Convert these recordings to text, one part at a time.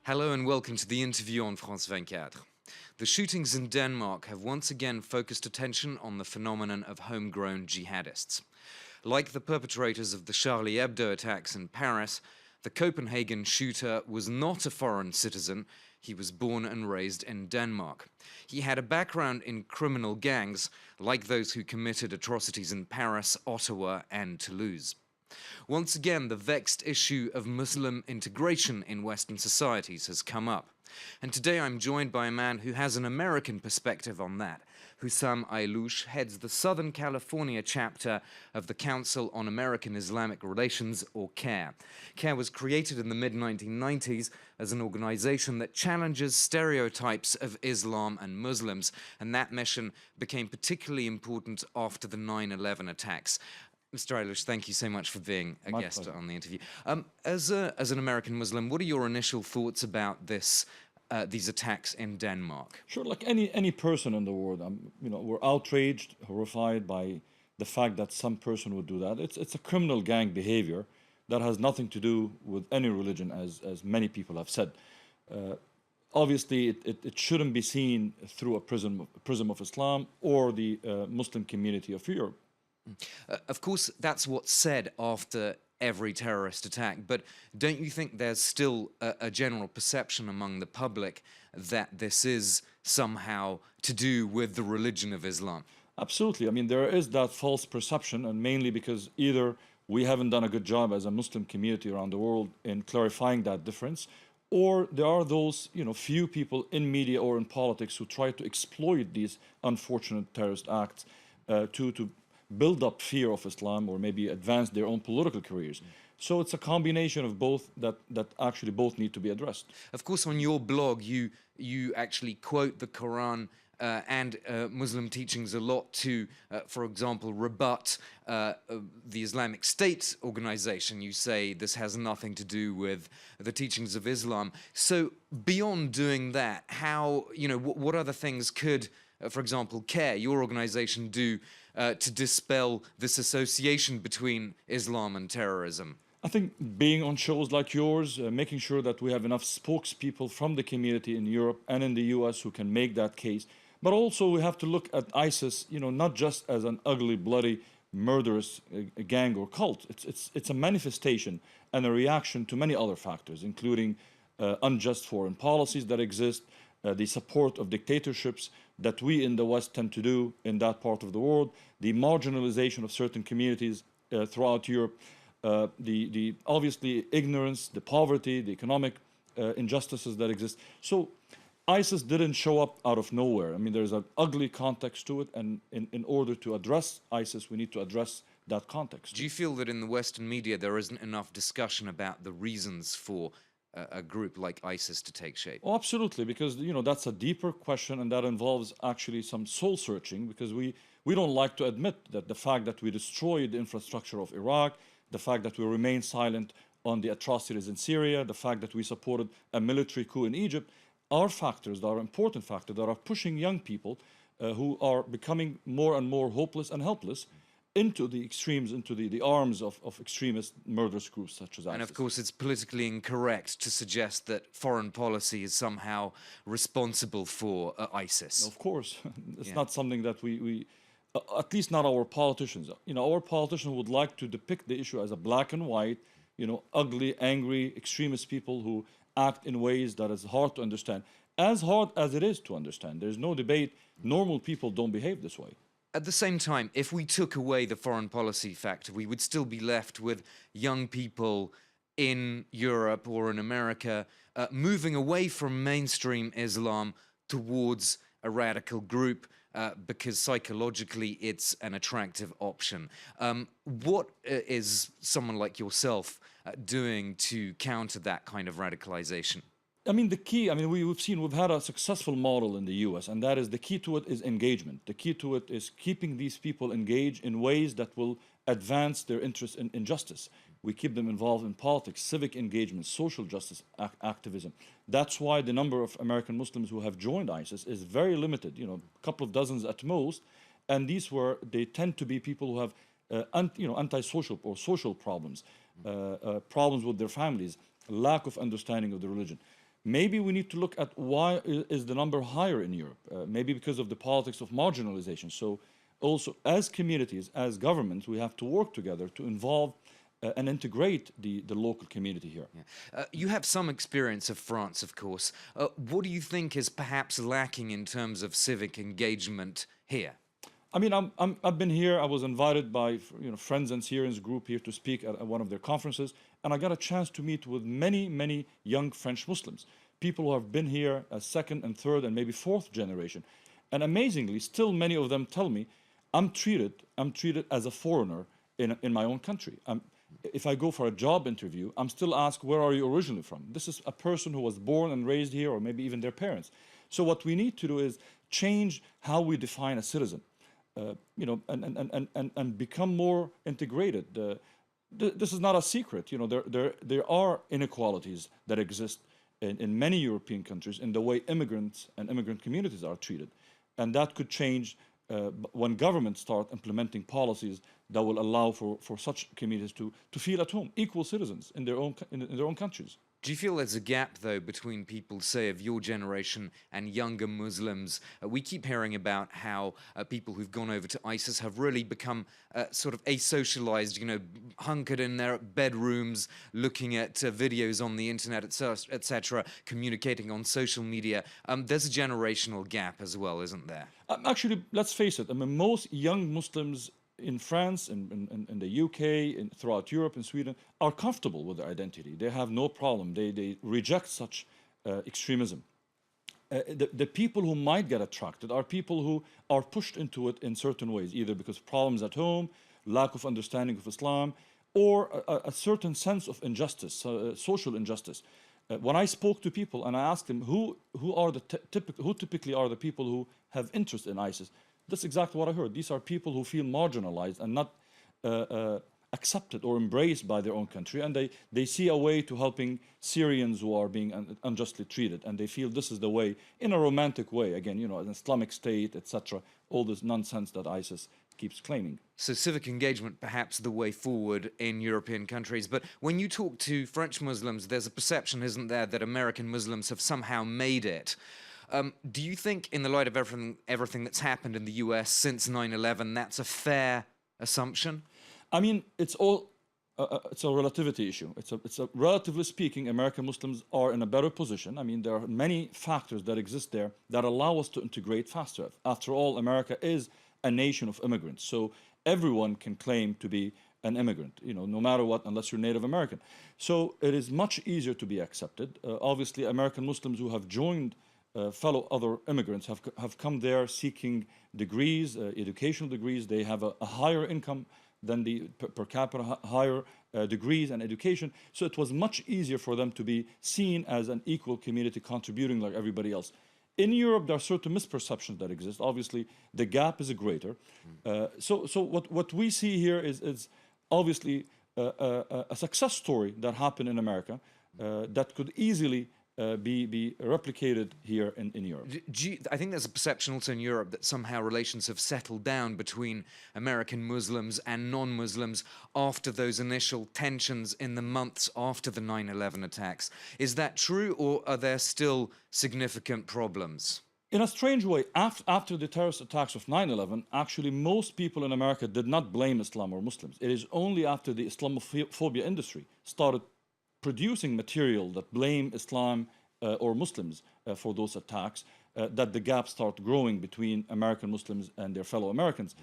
Hello and welcome to the interview on France 24. The shootings in Denmark have once again focused attention on the phenomenon of homegrown jihadists. Like the perpetrators of the Charlie Hebdo attacks in Paris, the Copenhagen shooter was not a foreign citizen. He was born and raised in Denmark. He had a background in criminal gangs, like those who committed atrocities in Paris, Ottawa, and Toulouse. Once again, the vexed issue of Muslim integration in Western societies has come up. And today I'm joined by a man who has an American perspective on that. Hussam Ayloush heads the Southern California chapter of the Council on American Islamic Relations, or CAIR. CAIR was created in the mid-1990s as an organization that challenges stereotypes of Islam and Muslims, and that mission became particularly important after the 9/11 attacks. Mr. Ayloush, thank you so much for being a guest on the interview. As an American Muslim, what are your initial thoughts about these attacks in Denmark? Sure, like any person in the world, we're outraged, horrified by the fact that some person would do that. It's a criminal gang behavior that has nothing to do with any religion, as many people have said. Obviously, it shouldn't be seen through a prism of Islam or the Muslim community of Europe. Of course, that's what's said after every terrorist attack, but don't you think there's still a general perception among the public that this is somehow to do with the religion of Islam? Absolutely. I mean, there is that false perception, and mainly because either we haven't done a good job as a Muslim community around the world in clarifying that difference, or there are those, few people in media or in politics who try to exploit these unfortunate terrorist acts to build up fear of Islam or maybe advance their own political careers. So it's a combination of both that actually both need to be addressed. Of course, on your blog, you actually quote the Quran and Muslim teachings a lot to, for example, rebut the Islamic State organization. You say this has nothing to do with the teachings of Islam. So beyond doing that, how, what other things could, for example, CARE, your organization, do to dispel this association between Islam and terrorism? I think being on shows like yours, making sure that we have enough spokespeople from the community in Europe and in the US who can make that case. But also we have to look at ISIS, not just as an ugly, bloody, murderous gang or cult. It's a manifestation and a reaction to many other factors, including unjust foreign policies that exist, the support of dictatorships that we in the West tend to do in that part of the world, the marginalization of certain communities throughout Europe, the obviously ignorance, the poverty, the economic injustices that exist. So ISIS didn't show up out of nowhere. I mean, there's an ugly context to it, and in order to address ISIS, we need to address that context. Do you feel that in the Western media there isn't enough discussion about the reasons for a group like ISIS to take shape? Oh, absolutely, because that's a deeper question, and that involves actually some soul searching, because we don't like to admit that the fact that we destroyed the infrastructure of Iraq, the fact that we remain silent on the atrocities in Syria, the fact that we supported a military coup in Egypt, are factors that are important factors that are pushing young people who are becoming more and more hopeless and helpless into the extremes, into the arms of extremist murderous groups such as ISIS. And of course, it's politically incorrect to suggest that foreign policy is somehow responsible for ISIS. Of course, it's not something that we at least not our politicians. Our politicians would like to depict the issue as a black and white, ugly, angry, extremist people who act in ways that is hard to understand. As hard as it is to understand, there's no debate. Normal people don't behave this way. At the same time, if we took away the foreign policy factor, we would still be left with young people in Europe or in America moving away from mainstream Islam towards a radical group because psychologically it's an attractive option. What is someone like yourself doing to counter that kind of radicalization? I mean, the key, we've had a successful model in the US, and that is the key to it is engagement. The key to it is keeping these people engaged in ways that will advance their interest in justice. We keep them involved in politics, civic engagement, social justice activism. That's why the number of American Muslims who have joined ISIS is very limited, a couple of dozens at most. And they tend to be people who have antisocial or social problems, problems with their families, lack of understanding of the religion. maybe we need to look at why is the number higher in Europe. Maybe because of the politics of marginalization. So also as communities, as governments, we have to work together to involve and integrate the local community here. Yeah. You have some experience of France, of course. What do you think is perhaps lacking in terms of civic engagement here? I mean, I've been here. I was invited by friends and Syrians group here to speak at one of their conferences, and I got a chance to meet with many young French Muslims, people who have been here as second and third and maybe fourth generation, and amazingly, still many of them tell me, I'm treated as a foreigner in my own country. If I go for a job interview, I'm still asked, where are you originally from? This is a person who was born and raised here, or maybe even their parents. So what we need to do is change how we define a citizen. And become more integrated. This is not a secret. There are inequalities that exist in many European countries in the way immigrants and immigrant communities are treated, and that could change when governments start implementing policies that will allow for such communities to feel at home, equal citizens in their own countries. Do you feel there's a gap, though, between people, say, of your generation and younger Muslims? We keep hearing about how people who've gone over to ISIS have really become sort of asocialized, hunkered in their bedrooms, looking at videos on the internet, etc., communicating on social media. There's a generational gap as well, isn't there? Actually, let's face it. I mean, most young Muslims in France, in the UK, throughout Europe and Sweden, are comfortable with their identity. They have no problem. They reject such extremism. The people who might get attracted are people who are pushed into it in certain ways, either because of problems at home, lack of understanding of Islam, or a certain sense of injustice, social injustice. When I spoke to people and I asked them who typically are the people who have interest in ISIS, that's exactly what I heard. These are people who feel marginalized and not accepted or embraced by their own country, and they see a way to helping Syrians who are being unjustly treated, and they feel this is the way, in a romantic way, again, an Islamic State, etc., all this nonsense that ISIS keeps claiming. So civic engagement, perhaps the way forward in European countries. But when you talk to French Muslims, there's a perception, isn't there, that American Muslims have somehow made it. Do you think, in the light of everything that's happened in the US since 9/11, that's a fair assumption? I mean, it's a relativity issue. It's a relatively speaking, American Muslims are in a better position. I mean, there are many factors that exist there that allow us to integrate faster. After all, America is a nation of immigrants, so everyone can claim to be an immigrant, no matter what, unless you're Native American. So it is much easier to be accepted. Obviously, American Muslims who have joined fellow other immigrants have come there seeking degrees, educational degrees. They have a higher income than the per capita, higher degrees and education. So it was much easier for them to be seen as an equal community contributing like everybody else. In Europe, there are certain misperceptions that exist. Obviously, the gap is greater. So what we see here is obviously a success story that happened in America that could easily be replicated here in Europe. I think there's a perception also in Europe that somehow relations have settled down between American Muslims and non-Muslims after those initial tensions in the months after the 9/11 attacks. Is that true, or are there still significant problems? In a strange way, after the terrorist attacks of 9/11, actually most people in America did not blame Islam or Muslims. It is only after the Islamophobia industry started producing material that blame Islam or Muslims for those attacks, that the gap started growing between American Muslims and their fellow Americans.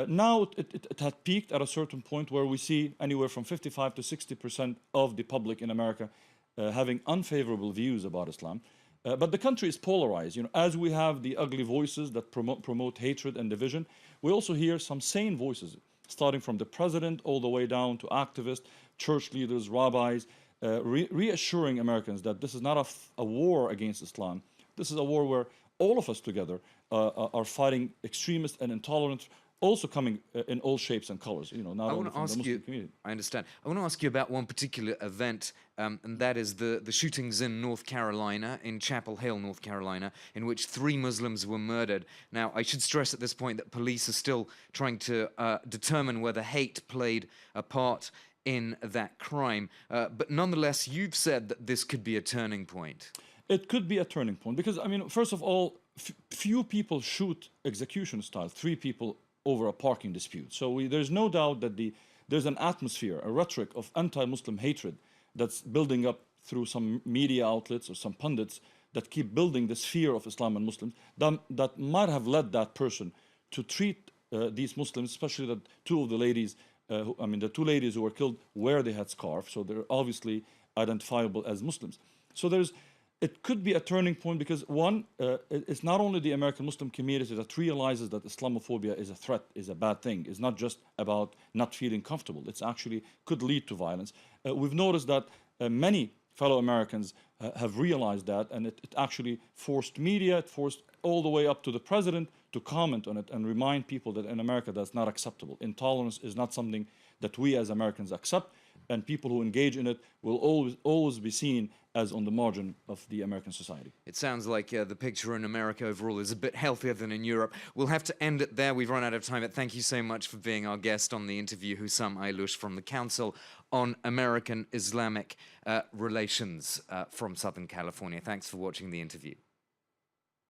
Now it had peaked at a certain point where we see anywhere from 55 to 60% of the public in America having unfavorable views about Islam. But the country is polarized. As we have the ugly voices that promote hatred and division, we also hear some sane voices, starting from the president all the way down to activists, church leaders, rabbis, reassuring Americans that this is not a war against Islam. This is a war where all of us together are fighting extremists and intolerance, also coming in all shapes and colors, not only from the Muslim community. I understand. I want to ask you about one particular event, and that is the shootings in North Carolina, in Chapel Hill, North Carolina, in which 3 Muslims were murdered. Now, I should stress at this point that police are still trying to determine whether hate played a part in that crime. But nonetheless, you've said that this could be a turning point. It could be a turning point because, I mean, first of all, few people shoot execution style, 3 people over a parking dispute. So there's no doubt that there's an atmosphere, a rhetoric of anti-Muslim hatred that's building up through some media outlets or some pundits that keep building this fear of Islam and Muslims that might have led that person to treat these Muslims, especially the 2 of the ladies, the 2 ladies who were killed wear the headscarf, so they're obviously identifiable as Muslims. So it could be a turning point because one, it's not only the American Muslim community that realizes that Islamophobia is a threat, is a bad thing. It's not just about not feeling comfortable. It's actually could lead to violence. We've noticed that many fellow Americans have realized that, and it actually forced media, it forced all the way up to the president to comment on it and remind people that in America that's not acceptable. Intolerance is not something that we as Americans accept, and people who engage in it will always be seen as on the margin of the American society. It sounds like the picture in America overall is a bit healthier than in Europe. We'll have to end it there. We've run out of time, but thank you so much for being our guest on the interview, Hussam Ayloush from the Council on American Islamic Relations from Southern California. Thanks for watching the interview.